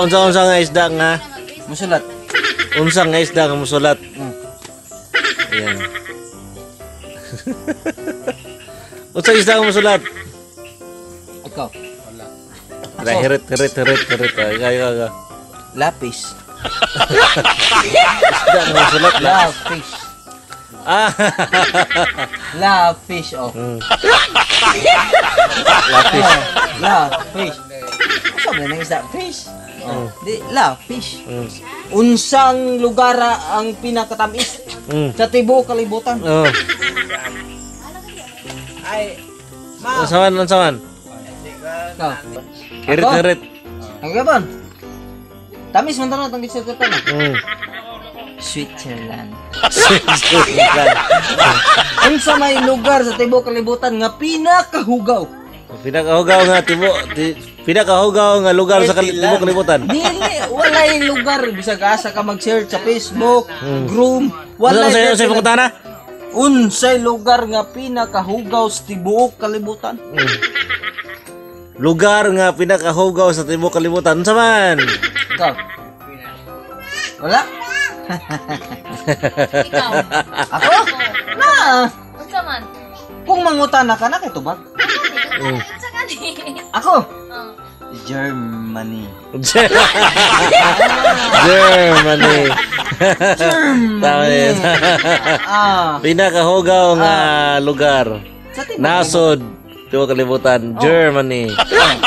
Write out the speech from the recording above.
Unsa nga isda nga Musulat. unsa nga isda nga musulat. Ayan. Unsa isda nga musulat? Ikaw. Wala. Hirit. Kaya. Lapis. Isda nga musulat. Lapis. Ah. Lapis, oh. Lapis. Lapis. Sabi na isda, fish. Oh. Di, lapis. Mm. Unsang lugar ang pinakatamis sa tibuok kalibutan? Oh. Ay, Unsaman. Ikaw. Hirit. Ang gabon. Tamis man tanong tang dito pa na. Switzerland. Unsa may lugar sa tibuok kalibutan nga pinakahugaw? Pinakahugaw nga lugar sa tibuok kalibutan. Dili, walay lugar bisag asa ka mag-search sa Facebook, Groom, Unsay pangutana? Unsay lugar nga pinakahugaw sa tibuok kalibutan? Lugar nga pinakahugaw sa tibuok kalibutan. Unsa man? Ikaw. Wala? Ikaw. Ako? Na. Unsa man? Kung mangutana ka na kay tubag. Unsa ka ni? Ako. Oh. Germany. Germany. Tama yun. Pinakahugaw nga lugar. Sa tibuok Nasod. Tibuok kalibutan. Germany. kalibutan.